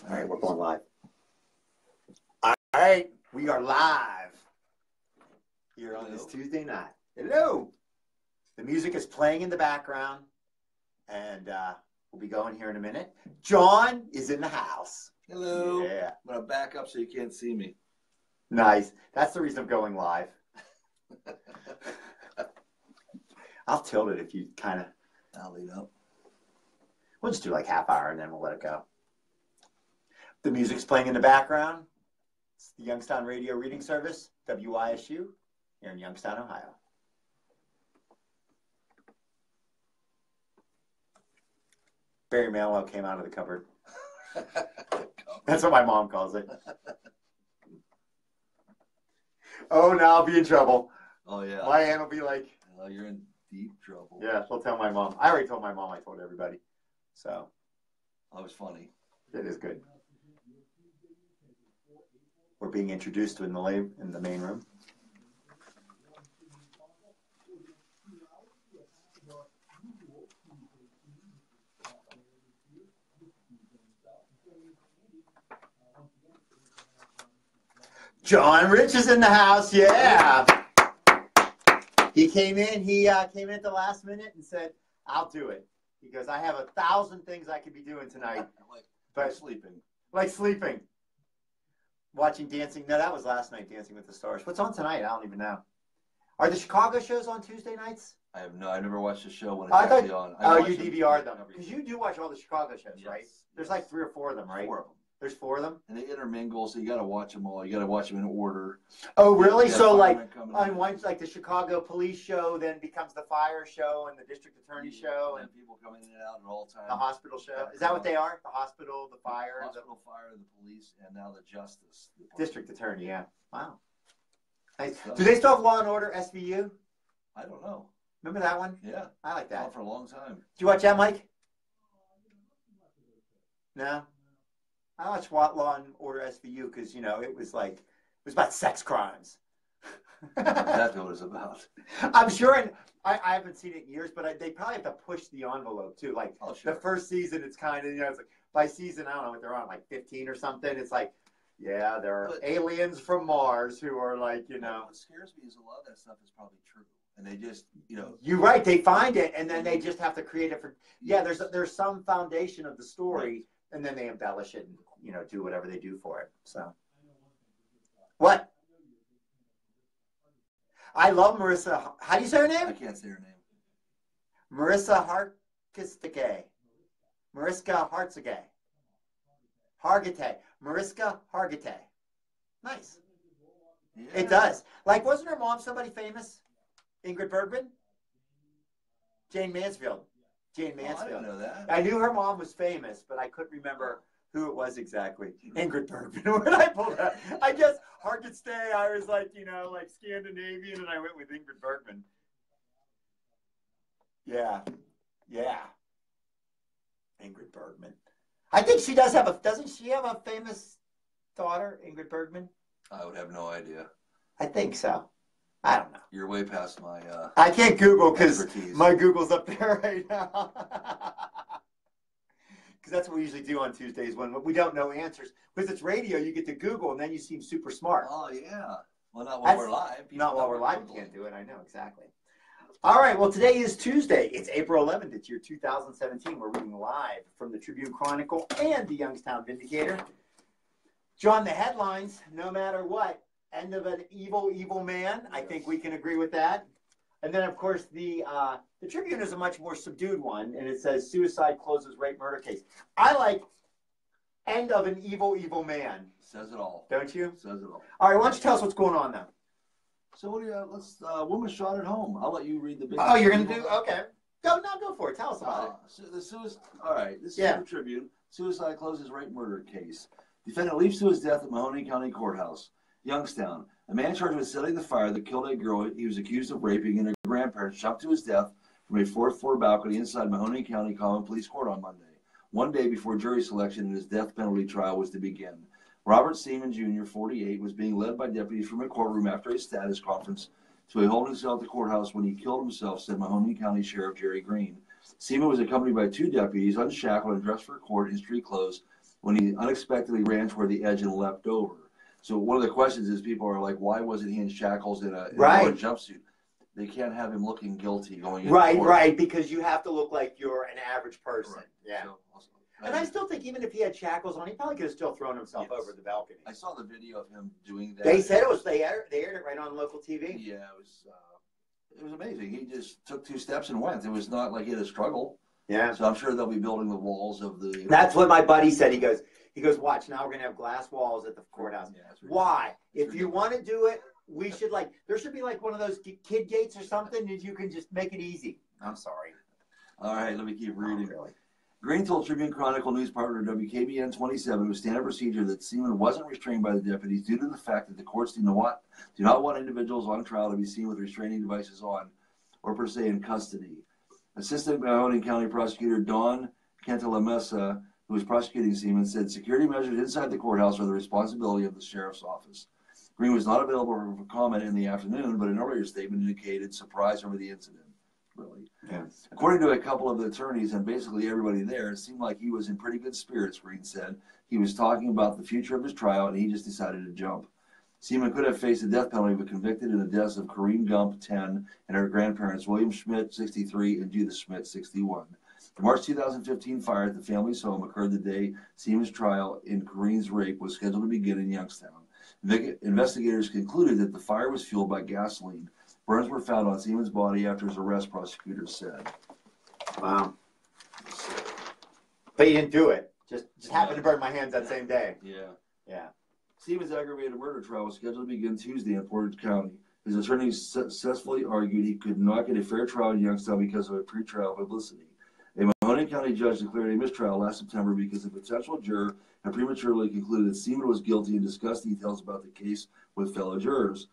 All right, we're going live. All right, we are live here on this Tuesday night. Hello. The music is playing in the background, and we'll be going here in a minute. John is in the house. Hello. Yeah. I'm going to back up so you can't see me. Nice. That's the reason I'm going live. I'll tilt it if you kind of... I'll lead up. We'll just do like half hour, and then we'll let it go. The music's playing in the background. It's the Youngstown Radio Reading Service, WYSU, here in Youngstown, Ohio. Barry Manilow came out of the cupboard. That's what my mom calls it. Oh, now I'll be in trouble. Oh, yeah. My aunt will be like... Oh, you're in deep trouble. Yeah, she'll tell my mom. I already told my mom. I told everybody. So... That was funny. It is good. We're being introduced in the main room. John Rich is in the house. Yeah. He came in. He came in at the last minute and said, "I'll do it." Because I have 1,000 things I could be doing tonight. Like sleeping. Like sleeping. Watching Dancing. No, that was last night, Dancing with the Stars. What's on tonight? I don't even know. Are the Chicago shows on Tuesday nights? I never watched the show when it's I thought, actually on. Oh, you DVR'd them. Because you do watch all the Chicago shows, yes, right? There's like 3 or 4 of them, right? 4 of them. There's 4 of them? And they intermingle, so you got to watch them all. You got to watch them in order. Oh, really? So like on one, like the Chicago police show then becomes the fire show and the district attorney show and people coming in and out at all times. The hospital show. Is that what they are? The hospital, the fire, hospital, fire, the police, and now the justice department. District attorney. Yeah. Wow. Nice. Do they still have Law and Order SVU? I don't know. Remember that one? Yeah. I like that. For a long time. Did you watch that, Mike? No. I watched Law and Order SVU because, you know, it was about sex crimes. That's what it was about. I'm sure, and I haven't seen it in years, but they probably have to push the envelope too. Like sure. The first season, it's kind of, you know, it's like by season, I don't know what they're on, like 15 or something. It's like, yeah, there are aliens from Mars who are like, you know. What scares me is a lot of that stuff is probably true. And they just, you know. You're right. They find it, and then they just have to create it for. Yeah, there's some foundation of the story, right. And then they embellish it and, you know, do whatever they do for it. So. What? I love Marissa. How do you say her name? I can't say her name. Marissa Hargitay. Mariska Hargitay. Hargitay. Mariska Hargitay. Nice. Yeah. It does. Like, wasn't her mom somebody famous? Ingrid Bergman? Jane Mansfield. Jane Mansfield. I didn't know that. I knew her mom was famous, but I couldn't remember who it was exactly. Ingrid Bergman. When I pulled that, I guess Hargitay, I was like, you know, like Scandinavian, and I went with Ingrid Bergman. Yeah. Yeah. Ingrid Bergman. I think she does have doesn't she have a famous daughter, Ingrid Bergman? I would have no idea. I think so. I don't know. You're way past my I can't Google because my Google's up there right now. Because that's what we usually do on Tuesdays when we don't know answers. Because it's radio, you get to Google, and then you seem super smart. Oh, yeah. Well, not while we're live. Not while we're live, you can't do it. I know, exactly. All right, well, today is Tuesday. It's April 11th. It's year 2017. We're reading live from the Tribune Chronicle and the Youngstown Vindicator. John, the headlines, no matter what, end of an evil, evil man. Yes. I think we can agree with that. And then, of course, the Tribune is a much more subdued one, and it says suicide closes rape murder case. I like end of an evil, evil man. Says it all. Don't you? Says it all. All right, why don't you tell us what's going on now? So what do you, let's, woman shot at home. I'll let you read the big. Oh, you're going to do, okay. Go for it. Tell us about it. All right, this is the Tribune. Suicide closes rape murder case. Defendant leaps to his death at Mahoney County Courthouse, Youngstown. A man charged with setting the fire that killed a girl he was accused of raping and her grandparents shot to his death from a 4th-floor balcony inside Mahoney County Common Police Court on Monday, one day before jury selection in his death penalty trial was to begin. Robert Seaman, Jr., 48, was being led by deputies from a courtroom after a status conference to a holding cell at the courthouse when he killed himself, said Mahoney County Sheriff Jerry Green. Seaman was accompanied by 2 deputies, unshackled and dressed for court in street clothes, when he unexpectedly ran toward the edge and leapt over. So one of the questions is, people are like, why wasn't he in shackles in a orange jumpsuit? They can't have him looking guilty going into court. Right, because you have to look like you're an average person. Right. Yeah. So, and I still think even if he had shackles on, he probably could have still thrown himself over the balcony. I saw the video of him doing that. They said they aired it right on local TV. Yeah, it was amazing. He just took 2 steps and went. It was not like he had a struggle. Yeah. So I'm sure they'll be building the walls of the. That's what my buddy said. He goes, watch, now we're going to have glass walls at the courthouse. Yeah, why? If you want to do it, we should there should be one of those kid gates or something that you can just make it easy. I'm sorry. All right, let me keep reading. Really. Green told Tribune Chronicle news partner WKBN 27 it was standard procedure that Seaman wasn't restrained by the deputies due to the fact that the courts do not want individuals on trial to be seen with restraining devices on or per se in custody. Assistant Mahoney County Prosecutor Dawn Cantalamessa, who was prosecuting Seaman, said security measures inside the courthouse are the responsibility of the sheriff's office. Green was not available for comment in the afternoon, but an earlier statement indicated surprise over the incident. Really. Yeah. According to a couple of the attorneys and basically everybody there, it seemed like he was in pretty good spirits, Green said. He was talking about the future of his trial, and he just decided to jump. Seaman could have faced the death penalty, but convicted in the deaths of Corrine Gump, 10, and her grandparents, William Schmidt, 63, and Judith Schmidt, 61. The March 2015 fire at the family's home occurred the day Seaman's trial in Corrine's rape was scheduled to begin in Youngstown. Investigators concluded that the fire was fueled by gasoline. Burns were found on Seaman's body after his arrest, prosecutors said. Wow. But you didn't do it. Just happened to burn my hands that same day. Yeah. Seaman's aggravated murder trial was scheduled to begin Tuesday in Portage County. His attorneys successfully argued he could not get a fair trial in Youngstown because of a pretrial publicity. A Mahoney County judge declared a mistrial last September because a potential juror had prematurely concluded that Seaman was guilty and discussed details about the case with fellow jurors.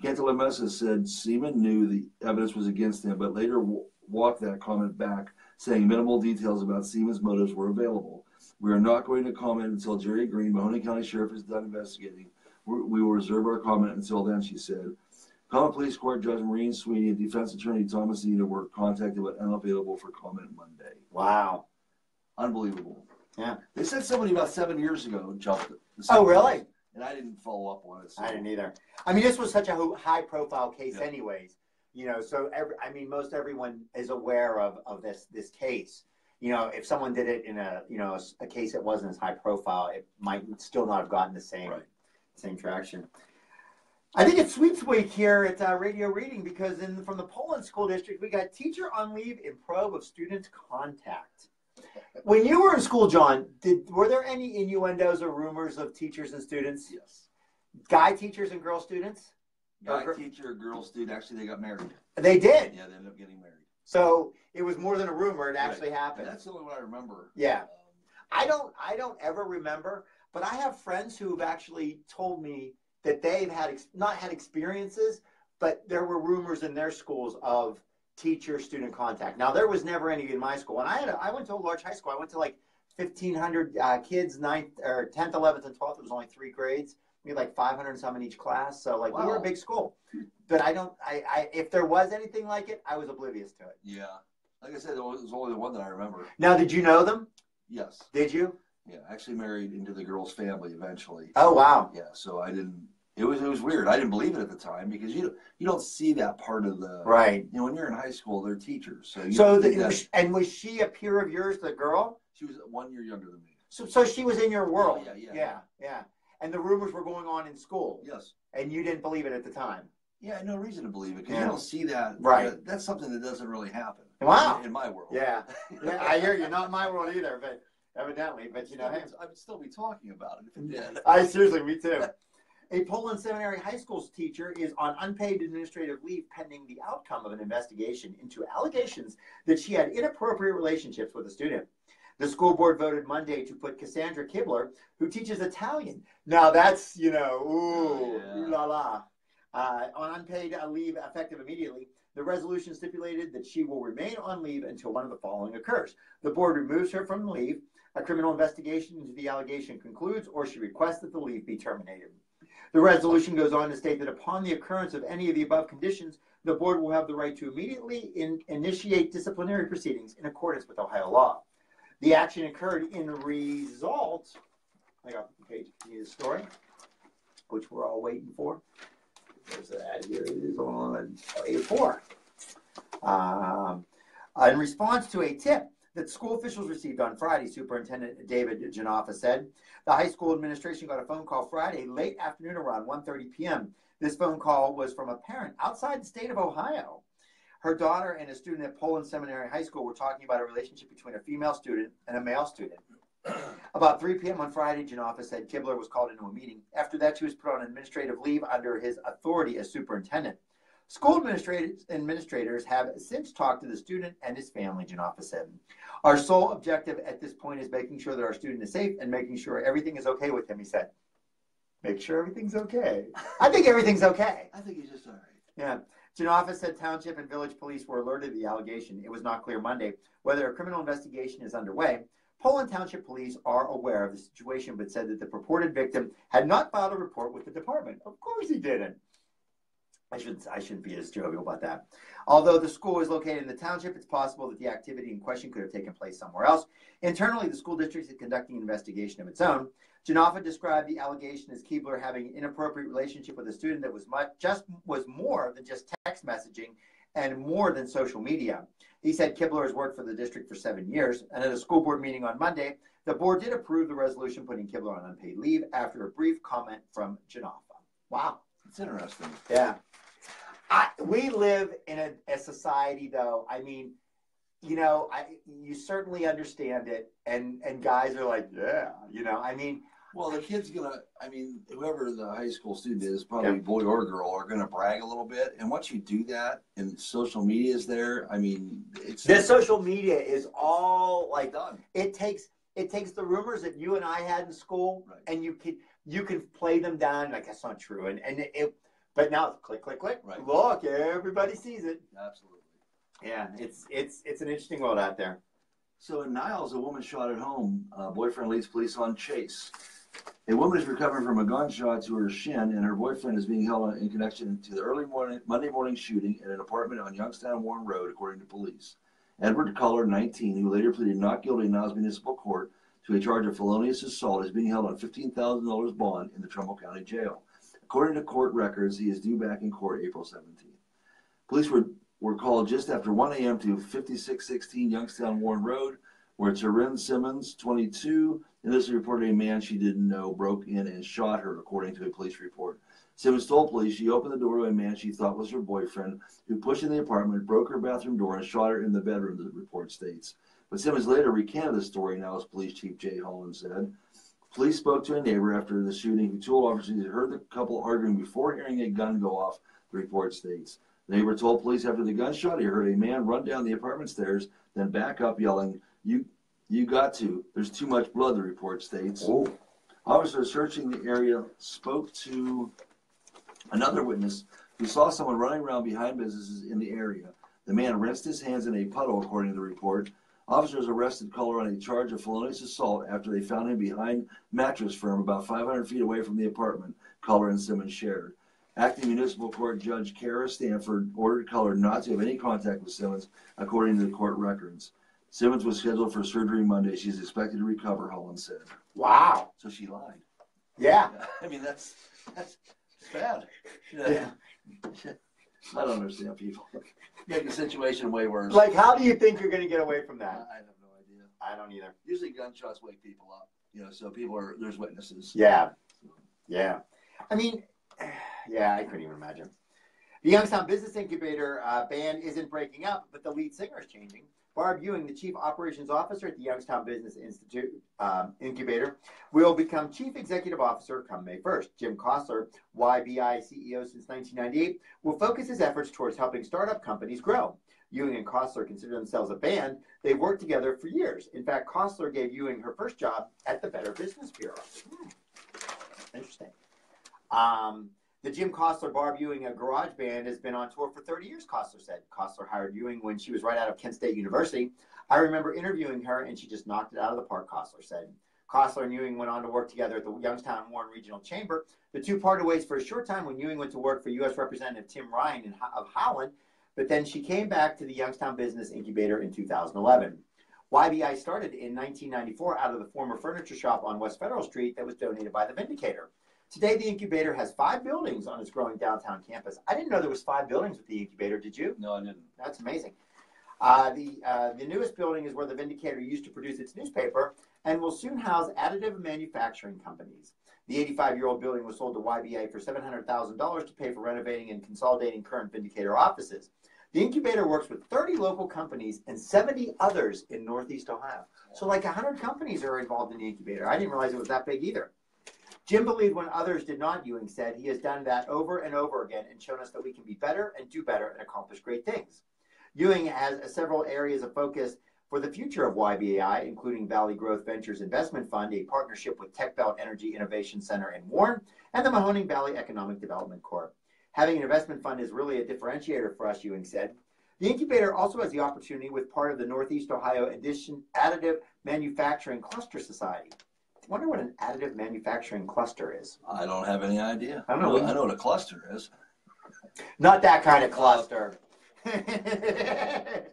Cantalamessa said Seaman knew the evidence was against him, but later walked that comment back, saying minimal details about Seaman's motives were available. We are not going to comment until Jerry Green, Mahoney County Sheriff, is done investigating. We will reserve our comment until then, she said. Common Police Court Judge Maureen Sweeney and Defense Attorney Thomas Eda were contacted but unavailable for comment Monday. Wow. Unbelievable. Yeah. They said somebody about 7 years ago jumped it. Oh, really? And I didn't follow up on it. So. I didn't either. I mean, this was such a high-profile case anyways. So most everyone is aware of this case. If someone did it in a case that wasn't as high profile, it might still not have gotten the same traction. I think it's sweeps week here at Radio Reading because from the Poland School District, we got teacher on leave in probe of student contact. When you were in school, John, were there any innuendos or rumors of teachers and students? Yes. Guy teachers and girl students? Guy teacher, girl student. Actually, they got married. They did? Yeah, they ended up getting married. So it was more than a rumor. It actually happened. And that's the only one I remember. Yeah. I don't ever remember, but I have friends who have actually told me that they've not had experiences, but there were rumors in their schools of teacher-student contact. Now, there was never any in my school. And I went to a large high school. I went to 1,500 kids, 10th, 11th, and 12th. It was only 3 grades. We had 500 and some in each class. So wow. We were a big school. But if there was anything like it, I was oblivious to it. Yeah. Like I said, it was only the one that I remember. Now, did you know them? Yes. Did you? Yeah, I actually married into the girl's family eventually. Oh, wow. Yeah, so I didn't. It was weird. I didn't believe it at the time because you don't see that part of the right. When you're in high school, they're teachers. And was she a peer of yours, the girl? She was 1 year younger than me. So she was in your world. Yeah. And the rumors were going on in school. Yes. And you didn't believe it at the time. Yeah, no reason to believe it because you don't see that. Right. That's something that doesn't really happen. Wow. In my world. Yeah. I hear you. Not in my world either, but evidently. But I would still be talking about it if it did. Seriously, me too. A Poland Seminary High School's teacher is on unpaid administrative leave pending the outcome of an investigation into allegations that she had inappropriate relationships with a student. The school board voted Monday to put Cassandra Kibler, who teaches Italian. Now that's, ooh la la. On unpaid leave effective immediately. The resolution stipulated that she will remain on leave until one of the following occurs. The board removes her from leave, a criminal investigation into the allegation concludes, or she requests that the leave be terminated. The resolution goes on to state that upon the occurrence of any of the above conditions, the board will have the right to immediately initiate disciplinary proceedings in accordance with Ohio law. The action occurred in result I got the page of the story, which we're all waiting for. There's that. Here it is on A4. In response to a tip that school officials received on Friday, Superintendent David Janofa said, the high school administration got a phone call Friday late afternoon around 1:30 p.m. This phone call was from a parent outside the state of Ohio. Her daughter and a student at Poland Seminary High School were talking about a relationship between a female student and a male student. About 3 p.m. on Friday, Janofa said Kibler was called into a meeting. After that, she was put on administrative leave under his authority as superintendent. School administrators have since talked to the student and his family, Janofa said. Our sole objective at this point is making sure that our student is safe and making sure everything is okay with him, he said. Make sure everything's okay. I think everything's okay. I think he's just all right. Yeah. Janofa said township and village police were alerted to the allegation. It was not clear Monday whether a criminal investigation is underway. Poland Township Police are aware of the situation, but said that the purported victim had not filed a report with the department. Of course he didn't. I shouldn't be as jovial about that. Although the school is located in the township, it's possible that the activity in question could have taken place somewhere else. Internally, the school district is conducting an investigation of its own. Janofa described the allegation as Keebler having an inappropriate relationship with a student that was more than just text messaging and more than social media. He said Kibler has worked for the district for 7 years, and at a school board meeting on Monday, the board did approve the resolution putting Kibler on unpaid leave after a brief comment from Janofa. Wow. It's interesting. Yeah. We live in a society, though. I mean, you know, you certainly understand it, and guys are like, yeah, you know, I mean. Well, the kid's whoever the high school student is, probably boy or girl, are going to brag a little bit. And once you do that and social media is there, I mean, this social media is all like done. It takes the rumors that you and I had in school, right, and you can play them down like that's not true. But now it's click, click, click. Right. Look, everybody sees it. Absolutely. Yeah, it's an interesting world out there. So in Niles, a woman shot at home. Boyfriend leads police on chase. A woman is recovering from a gunshot to her shin, and her boyfriend is being held in connection to the Monday morning shooting at an apartment on Youngstown Warren Road, according to police. Edward Culler, 19, who later pleaded not guilty in Niles Municipal Court to a charge of felonious assault, is being held on $15,000 bond in the Trumbull County Jail. According to court records, he is due back in court April 17th. Police were called just after 1 a.m. to 5616 Youngstown Warren Road, where Taryn Simmons, 22, innocently reported a man she didn't know broke in and shot her, according to a police report. Simmons told police she opened the door to a man she thought was her boyfriend, who pushed in the apartment, broke her bathroom door, and shot her in the bedroom, the report states. But Simmons later recanted the story, now as Police Chief Jay Holland said. Police spoke to a neighbor after the shooting who told officers he heard the couple arguing before hearing a gun go off, the report states. The neighbor told police after the gunshot he heard a man run down the apartment stairs, then back up yelling, You got to. There's too much blood, the report states. Oh. Officers searching the area spoke to another witness who saw someone running around behind businesses in the area. The man rinsed his hands in a puddle, according to the report. Officers arrested Culler on a charge of felonious assault after they found him behind Mattress Firm about 500 feet away from the apartment Culler and Simmons shared. Acting Municipal Court Judge Kara Stanford ordered Culler not to have any contact with Simmons, according to the court records. Simmons was scheduled for surgery Monday. She's expected to recover, Holland said. Wow. So she lied. Yeah. I mean, that's bad. Yeah. I don't understand people. Make the situation way worse. Like, how do you think you're going to get away from that? I have no idea. I don't either. Usually gunshots wake people up, so there's witnesses. Yeah. Yeah. I mean, yeah, I couldn't even imagine. The Youngstown Business Incubator band isn't breaking up, but the lead singer is changing. Barb Ewing, the Chief Operations Officer at the Youngstown Business Institute Incubator, will become Chief Executive Officer come May 1st. Jim Kostler, YBI CEO since 1998, will focus his efforts towards helping startup companies grow. Ewing and Kostler consider themselves a band. They've worked together for years. In fact, Kostler gave Ewing her first job at the Better Business Bureau. Interesting. The Jim Kostler, Barb Ewing, a garage band, has been on tour for 30 years, Kostler said. Kostler hired Ewing when she was right out of Kent State University. I remember interviewing her, and she just knocked it out of the park, Kostler said. Kostler and Ewing went on to work together at the Youngstown Warren Regional Chamber. The two parted ways for a short time when Ewing went to work for U.S. Representative Tim Ryan of Holland, but then she came back to the Youngstown Business Incubator in 2011. YBI started in 1994 out of the former furniture shop on West Federal Street that was donated by the Vindicator. Today, the incubator has 5 buildings on its growing downtown campus. I didn't know there was 5 buildings with the incubator. Did you? No, I didn't. That's amazing. The newest building is where the Vindicator used to produce its newspaper and will soon house additive manufacturing companies. The 85-year-old building was sold to YBA for $700,000 to pay for renovating and consolidating current Vindicator offices. The incubator works with 30 local companies and 70 others in Northeast Ohio. So like 100 companies are involved in the incubator. I didn't realize it was that big either. Jim believed when others did not, Ewing said. He has done that over and over again and shown us that we can be better and do better and accomplish great things. Ewing has several areas of focus for the future of YBAI, including Valley Growth Ventures Investment Fund, a partnership with Tech Belt Energy Innovation Center in Warren, and the Mahoning Valley Economic Development Corp. Having an investment fund is really a differentiator for us, Ewing said. The incubator also has the opportunity with part of the Northeast Ohio Additive Manufacturing Cluster Society. I wonder what an additive manufacturing cluster is. I don't have any idea. I don't know. I know what a cluster is. Not that kind of cluster. The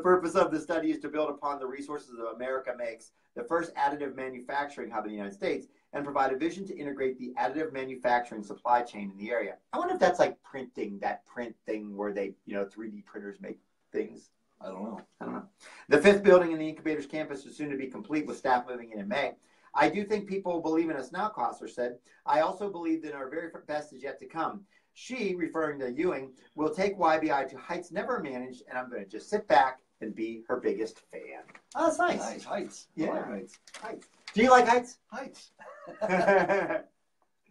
purpose of the study is to build upon the resources that America makes, the first additive manufacturing hub in the United States, and provide a vision to integrate the additive manufacturing supply chain in the area. I wonder if that's like printing, that print thing where they, 3D printers make things. I don't know. The 5th building in the incubator's campus is soon to be complete with staff moving in May. I do think people believe in us now, Kostler said. I also believe that our very best is yet to come. She, referring to Ewing, will take YBI to heights never managed, and I'm going to just sit back and be her biggest fan. Oh, that's nice. Nice. Heights. Yeah. I like heights. Heights. Do you like heights? Heights.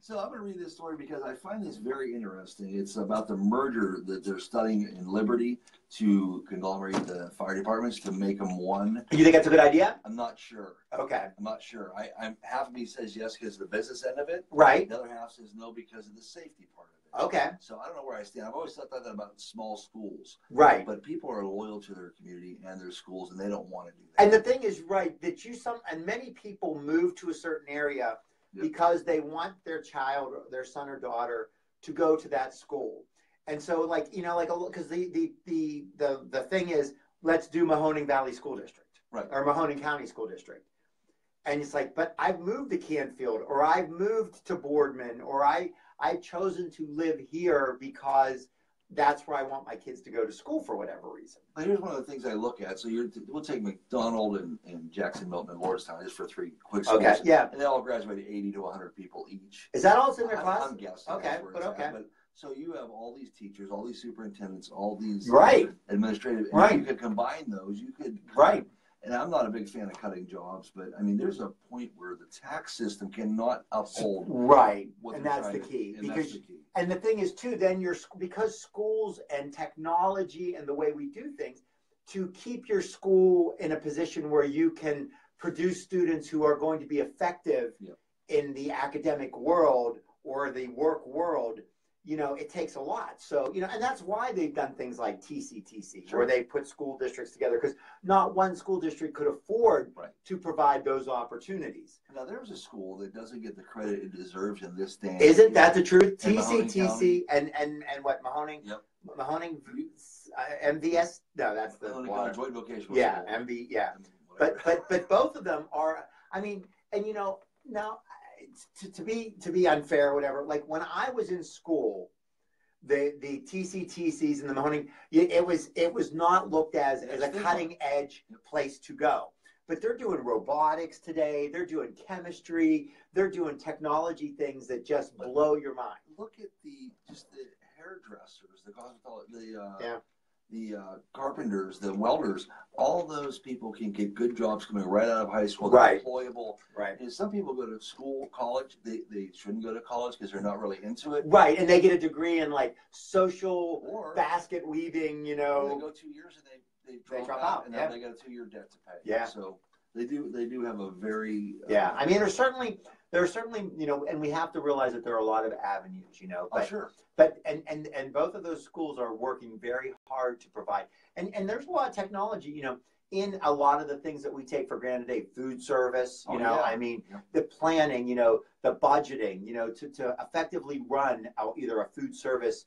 So I'm going to read this story because I find this very interesting. It's about the merger that they're studying in Liberty to conglomerate the fire departments to make them one. You think that's a good idea? I'm not sure. Okay. I'm not sure. I'm half of me says yes because of the business end of it. Right. The other half says no because of the safety part of it. Okay. So I don't know where I stand. I've always thought that about small schools. Right. But people are loyal to their community and their schools, and they don't want to do that. And the thing is, right, that and many people move to a certain area because they want their child, their son or daughter, to go to that school. And so, because the thing is, let's do Mahoning Valley School District, right, or Mahoning County School District. And it's like, but I've moved to Canfield, or I've moved to Boardman, or I've chosen to live here because that's where I want my kids to go to school for whatever reason. But here's one of the things I look at. So we'll take McDonald and Jackson, Milton, and Lordstown just for 3 quick schools. Okay, yeah. And they all graduated 80 to 100 people each. Is that all in their class? I'm guessing. Okay, but okay. But so you have all these teachers, all these superintendents, all these administrative. And right. You could combine those. You could. Right. And I'm not a big fan of cutting jobs, but I mean, there's a point where the tax system cannot uphold. Right, and that's the key. And the thing is, too, then because schools and technology and the way we do things, to keep your school in a position where you can produce students who are going to be effective in the academic world or the work world, it takes a lot. So, and that's why they've done things like TCTC, where they put school districts together, because not one school district could afford to provide those opportunities. Now, there's a school that doesn't get the credit it deserves in this day. Isn't that the truth? TCTC and what, Mahoning? Yep. Mahoning MVS? No, that's the Mahoning Joint Vocational School. MV, yeah. But both of them are, now, to be unfair or whatever, like when I was in school, the TCTCs and the Mahoning, it was not looked as a cutting edge place to go. But they're doing robotics today. They're doing chemistry. They're doing technology things that just blow your mind. Look at the hairdressers, the carpenters, the welders. All those people can get good jobs coming right out of high school. They're employable. Right. And some people go to school, college. They shouldn't go to college because they're not really into it. Right, and they get a degree in like social basket weaving. They go 2 years and they drop out, and now they got a 2-year debt to pay. Yeah. So they do have a very I mean, there's certainly and we have to realize that there are a lot of avenues, But, sure. But and both of those schools are working very hard to provide, and there's a lot of technology, in a lot of the things that we take for granted today, food service, the planning, the budgeting, to effectively run either a food service,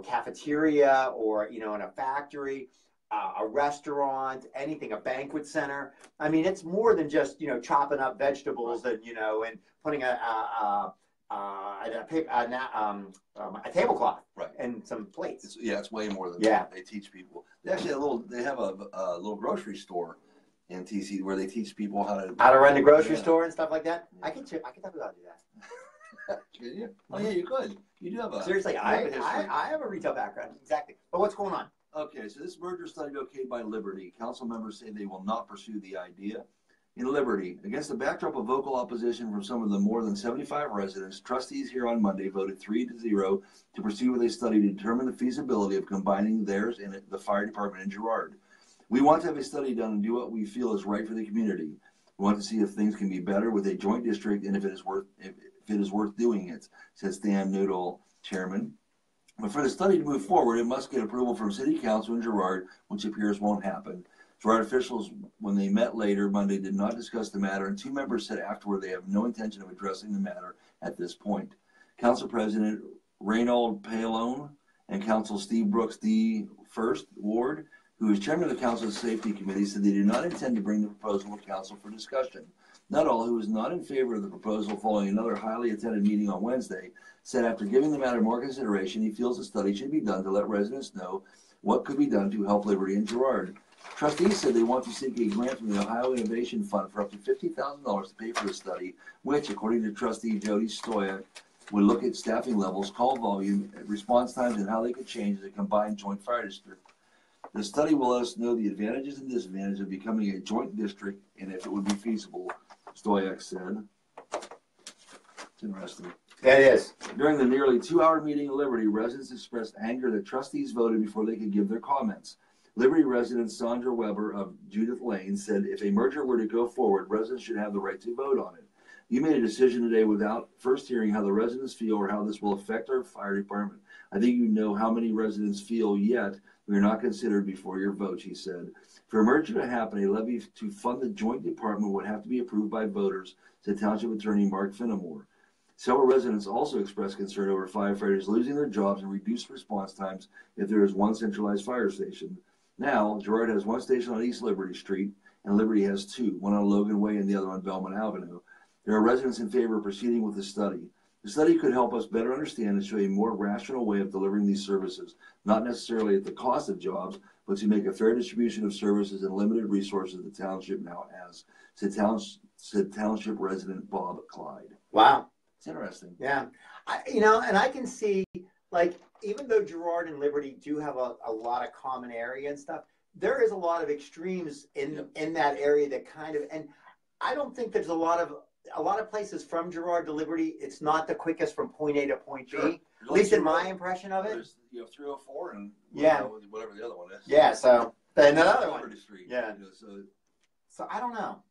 cafeteria or, in a factory. a restaurant, anything, a banquet center. I mean, it's more than just, chopping up vegetables and, and putting a tablecloth and some plates. It's way more than that. They teach people. They actually have a little grocery store in TC where they teach people how to run the grocery store and stuff like that. Yeah. I can tell you how to do that. Can you? Oh yeah, you could. You do have a seriously. I have a retail background. Exactly. But what's going on? Okay, so this merger study okayed by Liberty. Council members say they will not pursue the idea. In Liberty, against the backdrop of vocal opposition from some of the more than 75 residents, trustees here on Monday voted 3-0 to proceed with a study to determine the feasibility of combining theirs and the fire department in Girard. We want to have a study done and do what we feel is right for the community. We want to see if things can be better with a joint district and if it is worth doing it, said Stan Noodle, chairman. But for the study to move forward, it must get approval from City Council in Girard, which appears won't happen. Girard officials, when they met later Monday, did not discuss the matter, and two members said afterward they have no intention of addressing the matter at this point. Council President Reynold Palone and Council Steve Brooks, the First Ward, who is chairman of the Council's Safety Committee, said they do not intend to bring the proposal to Council for discussion. Nuttall, who is not in favor of the proposal following another highly attended meeting on Wednesday, said after giving the matter more consideration, he feels a study should be done to let residents know what could be done to help Liberty and Girard. Trustees said they want to seek a grant from the Ohio Innovation Fund for up to $50,000 to pay for the study, which, according to trustee Jody Stoyak, would look at staffing levels, call volume, response times, and how they could change as a combined joint fire district. The study will let us know the advantages and disadvantages of becoming a joint district and if it would be feasible, Stoyak said. It's interesting. That is. During the nearly 2-hour meeting in Liberty, residents expressed anger that trustees voted before they could give their comments. Liberty resident Sandra Weber of Judith Lane said if a merger were to go forward, residents should have the right to vote on it. You made a decision today without first hearing how the residents feel or how this will affect our fire department. I think you know how many residents feel, yet we are not considered before your vote, she said. For a merger to happen, a levy to fund the joint department would have to be approved by voters, said Township Attorney Mark Finnemore. Several residents also expressed concern over firefighters losing their jobs and reduced response times if there is one centralized fire station. Now, Girard has one station on East Liberty Street, and Liberty has two, one on Logan Way and the other on Belmont Avenue. There are residents in favor of proceeding with the study. The study could help us better understand and show a more rational way of delivering these services, not necessarily at the cost of jobs, but to make a fair distribution of services and limited resources the township now has, said township resident Bob Clyde. Wow. It's interesting. Yeah. And I can see, like, even though Girard and Liberty do have a lot of common area and stuff, there is a lot of extremes in that area that kind of, and I don't think there's a lot of places from Girard to Liberty. It's not the quickest from point A to point B, at least in my impression of it. There's 304 and whatever the other one is. Yeah, so another one. Street, yeah. So I don't know.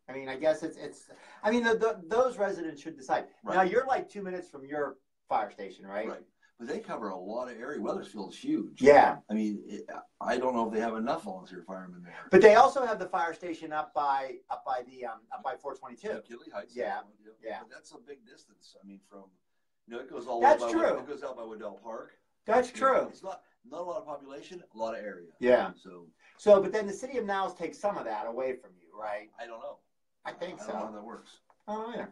I mean, I guess those residents should decide. Right. Now, you're like 2 minutes from your fire station, right? Right. But they cover a lot of area. Weathersfield's huge. Yeah. I mean, I don't know if they have enough volunteer firemen there. But they also have the fire station up by 422. Yeah, Kidley Heights. Yeah. But that's a big distance. I mean, from it goes all that's over. True. It goes out by Waddell Park. That's true. It's not a lot of population, a lot of area. Yeah. So, but then the city of Niles takes some of that away from you, right? I don't know. I think so. I don't know how that works. Oh yeah.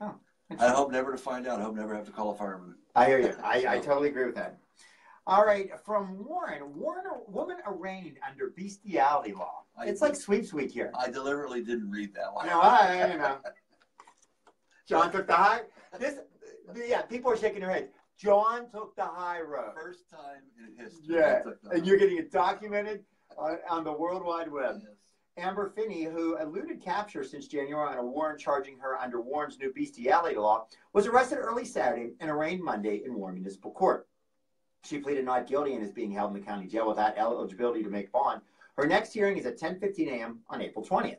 Oh. I hope never to find out. I hope never have to call a fireman. I hear you. I totally agree with that. All right, from Warren, woman arraigned under bestiality law. It's like sweeps week here. I deliberately didn't read that one. No, I know. John took the high. People are shaking their heads. John took the high road. First time in history. Yeah, and you're getting it documented on the World Wide Web. Yes. Amber Finney, who eluded capture since January on a warrant charging her under Warren's new bestiality law, was arrested early Saturday and arraigned Monday in Warren Municipal Court. She pleaded not guilty and is being held in the county jail without eligibility to make bond. Her next hearing is at 10:15 a.m. on April 20th.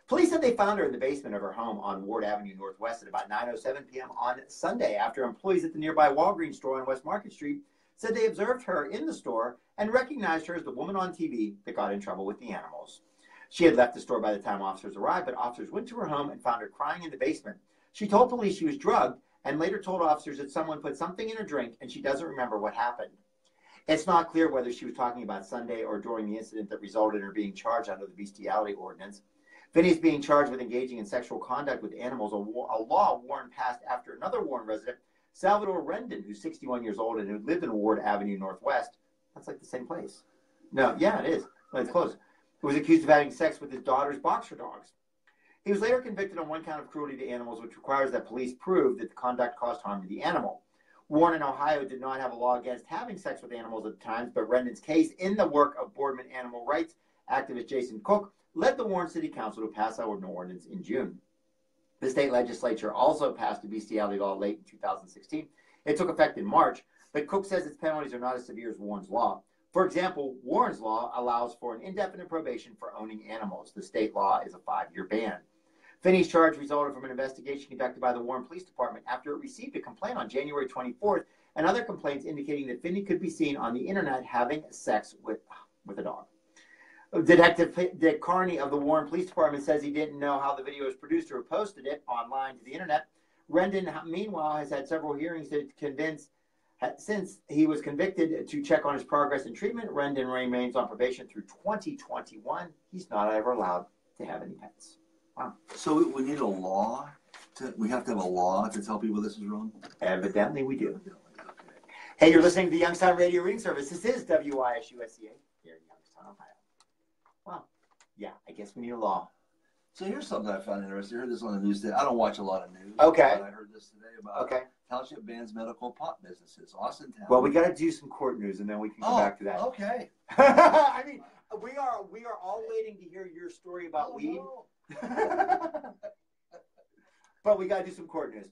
Police said they found her in the basement of her home on Ward Avenue Northwest at about 9:07 p.m. on Sunday after employees at the nearby Walgreens store on West Market Street said they observed her in the store and recognized her as the woman on TV that got in trouble with the animals. She had left the store by the time officers arrived, but officers went to her home and found her crying in the basement. She told police she was drugged and later told officers that someone put something in her drink and she doesn't remember what happened. It's not clear whether she was talking about Sunday or during the incident that resulted in her being charged under the bestiality ordinance. Finney is being charged with engaging in sexual conduct with animals, a law Warren passed after another Warren resident, Salvador Rendon, who's 61 years old and who lived in Ward Avenue Northwest. That's like the same place. No, yeah, it is. It's close. Who was accused of having sex with his daughter's boxer dogs. He was later convicted on one count of cruelty to animals, which requires that police prove that the conduct caused harm to the animal. Warren in Ohio did not have a law against having sex with animals at the time, but Rendon's case in the work of Boardman animal rights activist Jason Cook led the Warren City Council to pass an ordinance in June. The state legislature also passed a bestiality law late in 2016. It took effect in March, but Cook says its penalties are not as severe as Warren's law. For example, Warren's law allows for an indefinite probation for owning animals. The state law is a 5-year ban. Finney's charge resulted from an investigation conducted by the Warren Police Department after it received a complaint on January 24th and other complaints indicating that Finney could be seen on the internet having sex with a dog. Detective Dick Carney of the Warren Police Department says he didn't know how the video was produced or posted it online to the internet. Rendon, meanwhile, has had several hearings to convince. Since he was convicted to check on his progress in treatment, Rendon remains on probation through 2021. He's not ever allowed to have any pets. Wow. So we need a law? We have to have a law to tell people this is wrong? Evidently we do. Okay. Hey, you're listening to the Youngstown Radio Reading Service. This is WYSUSCA here in Youngstown, Ohio. Wow. Yeah, I guess we need a law. So here's something I found interesting. I heard this on the news today. I don't watch a lot of news. Okay. But I heard this today about township bans medical pot businesses. Austin Town. Well, we got to do some court news, and then we can go back to that. Okay. I mean, we are all waiting to hear your story about weed. No. But we got to do some court news.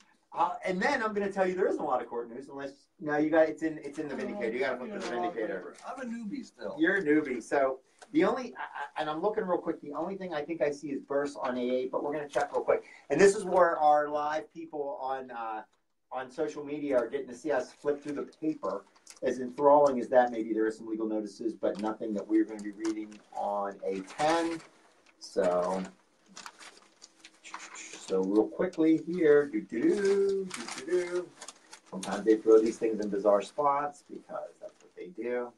And then I'm going to tell you there isn't a lot of court news unless it's in the Vindicator. You got to flip to the Vindicator. I'm a newbie still. You're a newbie. So the only, and I'm looking real quick, the only thing I think I see is bursts on A8, but we're going to check real quick. And this is where our live people on social media are getting to see us flip through the paper. As enthralling as that, maybe there are some legal notices, but nothing that we're going to be reading on A10. So real quickly here, sometimes they throw these things in bizarre spots because that's what they do.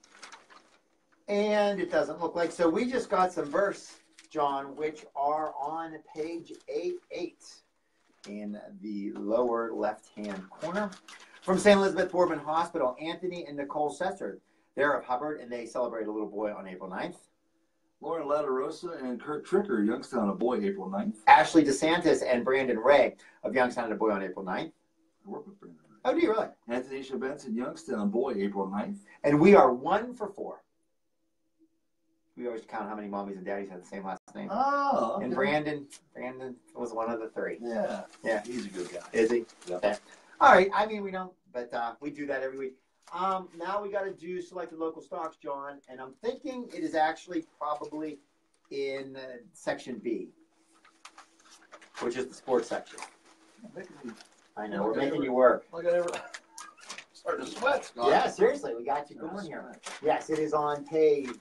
And it doesn't look like, so we just got some bursts, John, which are on page A8 in the lower left-hand corner. From St. Elizabeth Boardman Hospital, Anthony and Nicole Sesser. They're of Hubbard, and they celebrate a little boy on April 9th. Lauren Latarosa and Kurt Tricker, Youngstown, a boy, April 9th. Ashley DeSantis and Brandon Ray of Youngstown, a boy on April 9th. I work with Brandon Ray. Oh, do you really? Anthony Benson, Youngstown, boy, April 9th. And we are 1 for 4. We always count how many mommies and daddies have the same last name. Oh, okay. And Brandon was one of the 3. Yeah. Yeah. He's a good guy. Is he? Yep. Okay. All right. I mean, we don't, but we do that every week. Now we got to do selected local stocks, John, and I'm thinking it is actually probably in section B, which is the sports section. I know, we're making you work. Like I never starting to sweat, Scott. Yeah, seriously, we got you going here. Yes, it is on page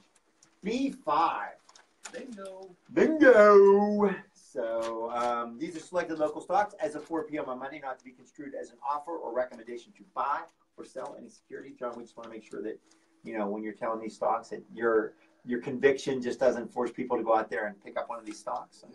B5. Bingo. So these are selected local stocks as of 4 p.m. on Monday, not to be construed as an offer or recommendation to buy or sell any security. John, we just want to make sure that, when you're telling these stocks that your conviction just doesn't force people to go out there and pick up one of these stocks. So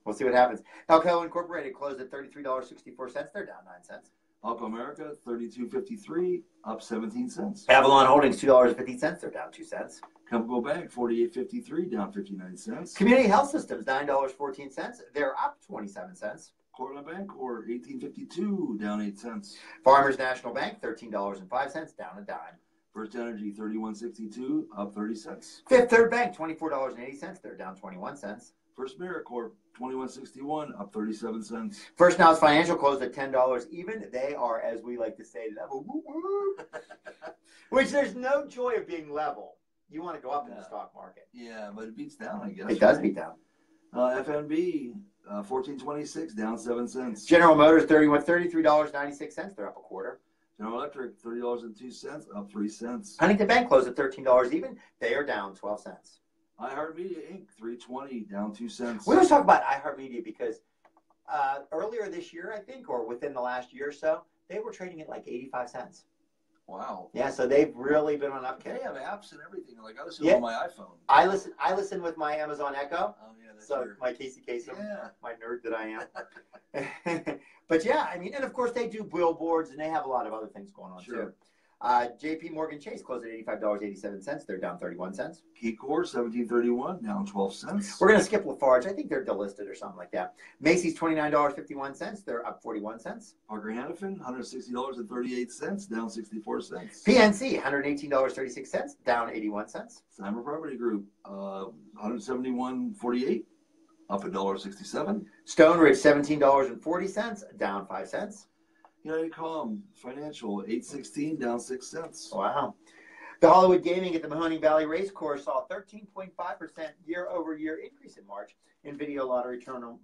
we'll see what happens. Alcoa Incorporated closed at $33.64. They're down 9 cents. Alco America, $32.53, up 17 cents. Avalon Holdings, $2.50. They're down 2 cents. Comparable Bank, $48.53, down 59 cents. Community Health Systems, $9.14. They're up 27 cents. Cortland Bank, or $18.52, down 8 cents. Farmers National Bank, $13.05, down a dime. First Energy, $31.62, up 30 cents. Fifth Third Bank, $24.80. They're down 21 cents. First AmeriCorp, $21.61, up 37 cents. First Now's Financial closed at $10 even. They are, as we like to say, level. Which there's no joy of being level. You want to go up in the stock market. Yeah, but it beats down, I guess. It does beat down. FNB, $14.26, down 7 cents. General Motors, $33.96. They're up a quarter. General Electric, $30.02, up 3 cents. Huntington Bank closed at $13 even. They are down 12 cents. iHeartMedia Inc., $3.20, down 2 cents. We always talk about iHeartMedia because earlier this year, I think, or within the last year or so, they were trading at like 85 cents. Wow. Yeah, so they've really been on up. They have apps and everything. Like I listen Yeah. on my iPhone. I listen with my Amazon Echo. Oh yeah, that's So your... my Casey Kasem, Yeah. my nerd that I am. But yeah, I mean, and of course they do billboards and they have a lot of other things going on too. JP Morgan Chase closed at $85.87. They're down 31 cents. KeyCorp, $17.31, down 12 cents. We're going to skip Lafarge. I think they're delisted or something like that. Macy's, $29.51. They're up 41 cents. Parker Hannifin, $160.38, down 64 cents. PNC, $118.36, down 81 cents. Simon Property Group, $171.48, up $1.67. Stone Ridge, $17.40, down 5 cents. Unitedcom Financial, $8.16, down 6 cents. Wow. The Hollywood Gaming at the Mahoning Valley Racecourse saw a 13.5% year-over-year increase in March in video lottery terminal